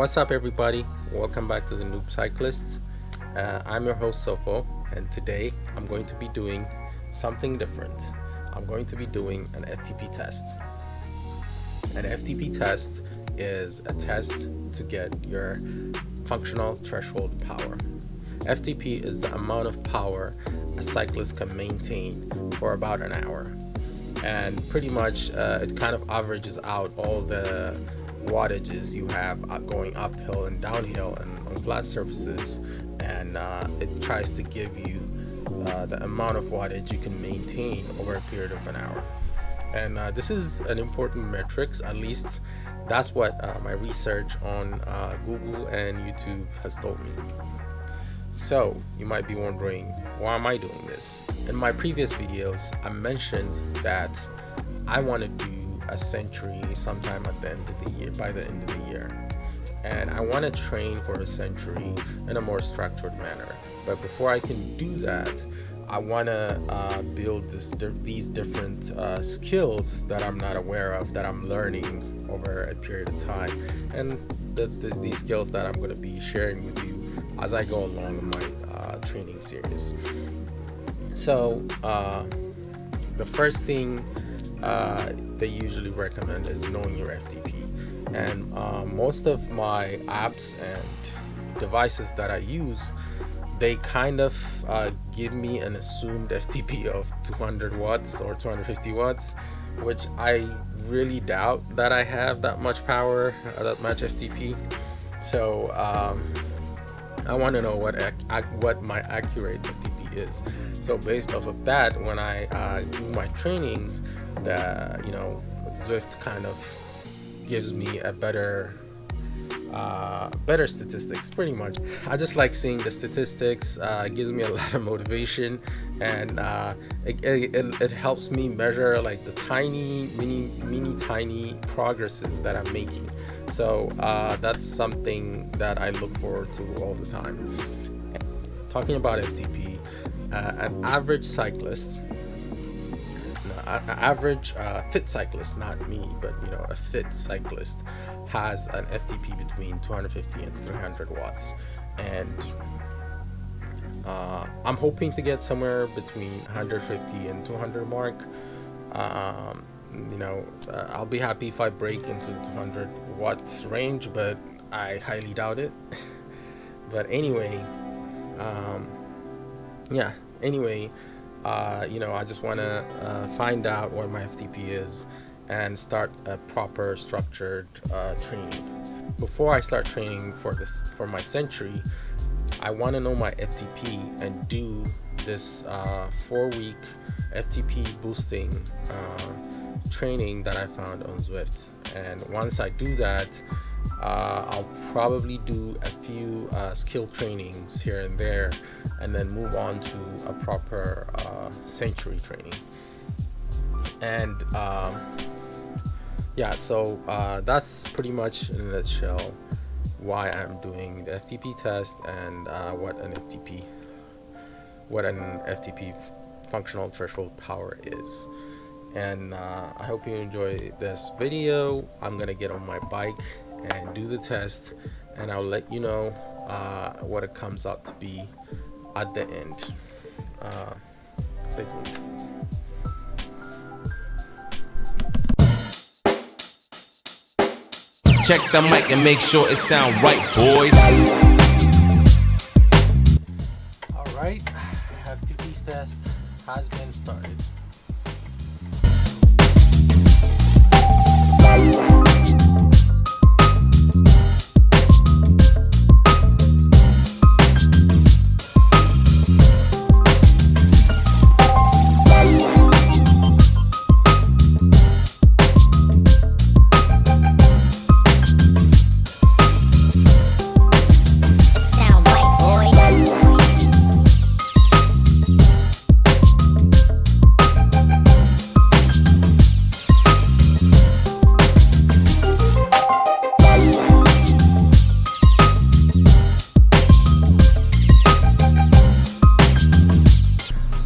What's up, everybody? Welcome back to the Noob Cyclists. I'm your host Sofo, and today I'm going to be doing something different. I'm going to be doing an FTP test. An FTP test is a test to get your functional threshold power. FTP is the amount of power a cyclist can maintain for about an hour, and pretty much it kind of averages out all the wattages you have going uphill and downhill and on flat surfaces, and it tries to give you the amount of wattage you can maintain over a period of an hour. And this is an important metrics, at least that's what my research on Google and YouTube has told me. So you might be wondering, why am I doing this? In my previous videos I mentioned that I want to do a century sometime at the end of the year, by the end of the year, and I want to train for a century in a more structured manner. But before I can do that, I want to build these different skills that I'm not aware of, that I'm learning over a period of time, and these skills that I'm going to be sharing with you as I go along in my training series. So the first thing they usually recommend is knowing your FTP, and most of my apps and devices that I use, they kind of give me an assumed FTP of 200 watts or 250 watts, which I really doubt that I have that much power, that much FTP. So I want to know what my accurate FTP is. So based off of that, when I do my trainings, Zwift kind of gives me a better statistics. Pretty much, I just like seeing the statistics. It gives me a lot of motivation, and it helps me measure like the tiny tiny progresses that I'm making. So that's something that I look forward to all the time. Talking about FTP, an average cyclist, an average fit cyclist, not me, but a fit cyclist has an FTP between 250 and 300 watts, and I'm hoping to get somewhere between 150 and 200 mark. I'll be happy if I break into the 200 watts range, but I highly doubt it. But anyway, I just want to find out what my FTP is and start a proper structured training. Before I start training for my century, I want to know my FTP and do this 4-week FTP boosting training that I found on Zwift. And once I do that, I'll probably do a few skill trainings here and there, and then move on to a proper century training. And so that's pretty much in a nutshell why I'm doing the FTP test and what an FTP functional threshold power is. And I hope you enjoy this video. I'm gonna get on my bike and do the test, and I'll let you know what it comes out to be at the end. Stay tuned. Check the mic and make sure it sound right, boys. All right, FTP test has been started.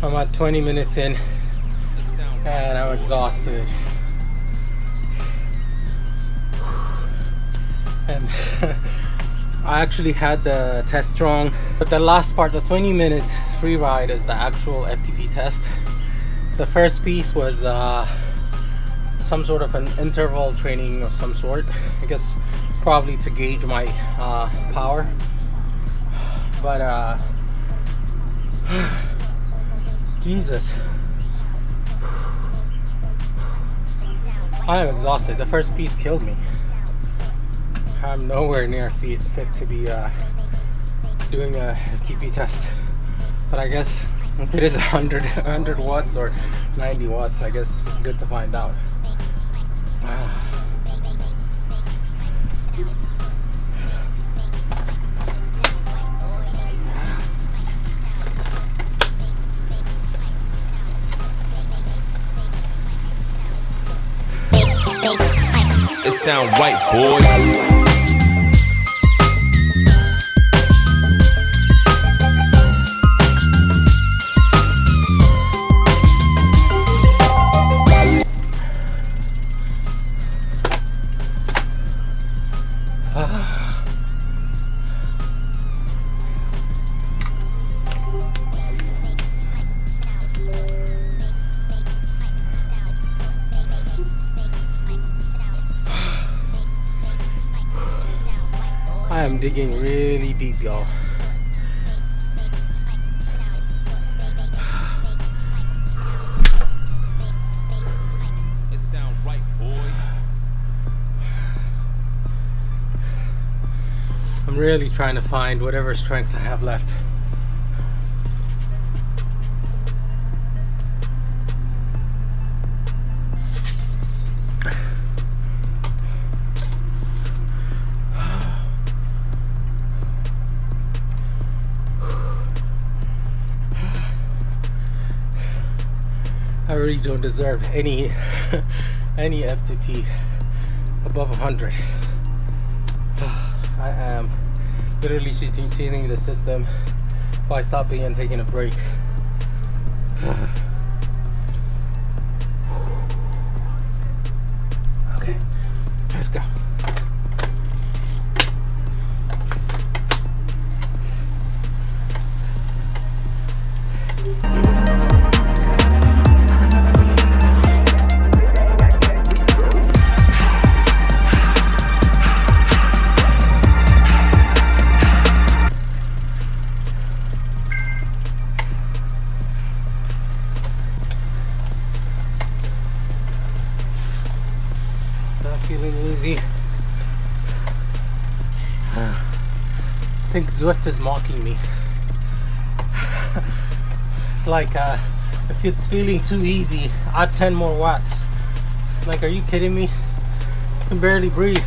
I'm at 20 minutes in and I'm exhausted. And I actually had the test wrong, but the last part, the 20 minutes free ride, is the actual FTP test. The first piece was some sort of an interval training of some sort, I guess probably to gauge my power. But Jesus, I am exhausted. The first piece killed me. I'm nowhere near fit to be doing a FTP test. But I guess if it is 100 watts or 90 watts, I guess it's good to find out. It sound right, boy. I am digging really deep, y'all. It sound right, boy. I'm really trying to find whatever strength I have left. I really don't deserve any any FTP above 100. I am literally cheating the system by stopping and taking a break. Okay, let's go. Feeling easy. I think Zwift is mocking me. It's like if it's feeling too easy, add 10 more watts. Like, are you kidding me? I can barely breathe.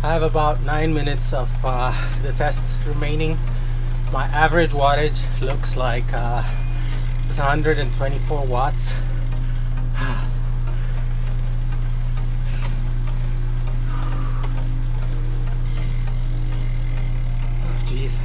I have about 9 minutes of the test remaining. My average wattage looks like it's 124 watts. Oh, Jesus.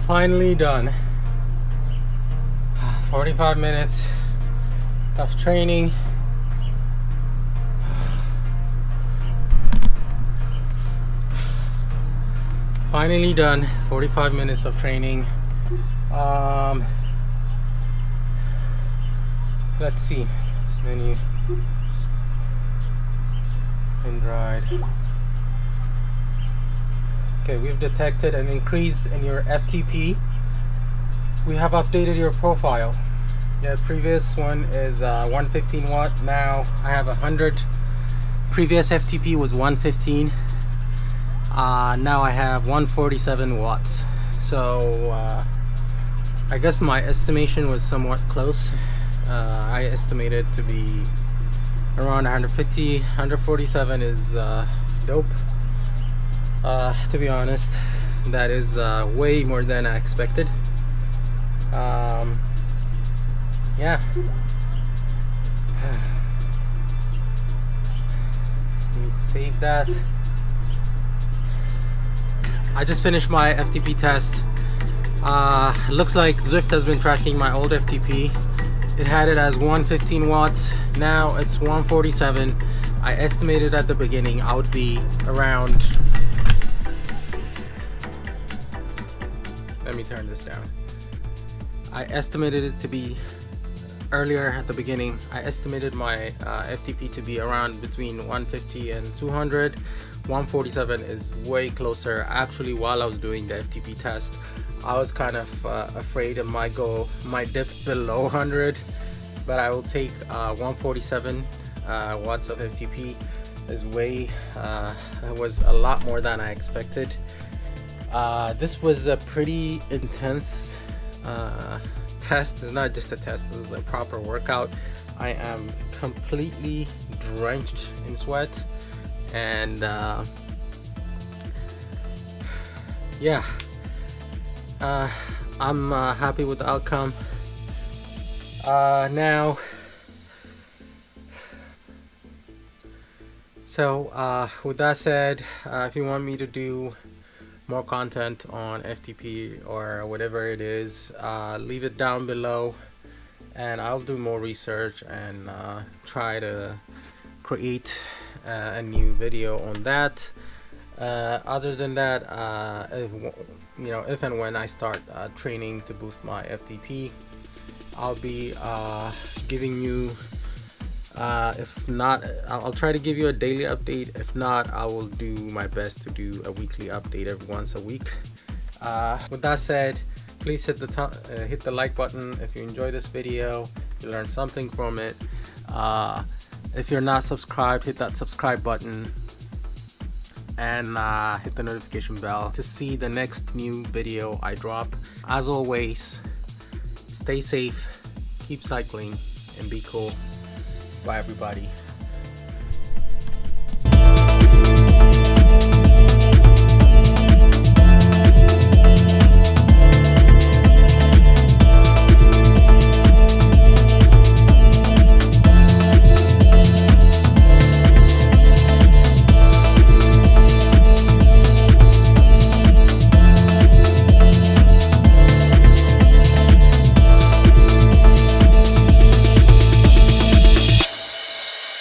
Finally done. 45 minutes of training. Finally done. 45 minutes of training. Let's see. Menu. Android. Okay, we've detected an increase in your FTP. We have updated your profile. Your previous one is 115 watt. Now I have 100. Previous FTP was 115. Now I have 147 watts. So I guess my estimation was somewhat close. I estimated to be around 150. 147 is dope. To be honest, that is way more than I expected. Yeah. Let me save that. I just finished my FTP test. Looks like Zwift has been tracking my old FTP. It had it as 115 watts. Now it's 147. I estimated at the beginning I would be around. Let me turn this down. I estimated it to be earlier at the beginning. I estimated my FTP to be around between 150 and 200. 147 is way closer. Actually, while I was doing the FTP test, I was kind of afraid it might dip below 100, but I will take 147 watts of FTP. Is way it was a lot more than I expected. This was a pretty intense test. It's not just a test, this is a proper workout. I am completely drenched in sweat, and yeah, I'm happy with the outcome. Now, so with that said, if you want me to do more content on FTP or whatever it is, leave it down below and I'll do more research and try to create a new video on that. Other than that, if and when I start training to boost my FTP, I'll be giving you, if not, I'll try to give you a daily update. If not, I will do my best to do a weekly update every once a week. With that said, please hit the like button if you enjoy this video, you learned something from it. If you're not subscribed, hit that subscribe button and hit the notification bell to see the next new video I drop. As always, stay safe, keep cycling, and be cool. Bye everybody.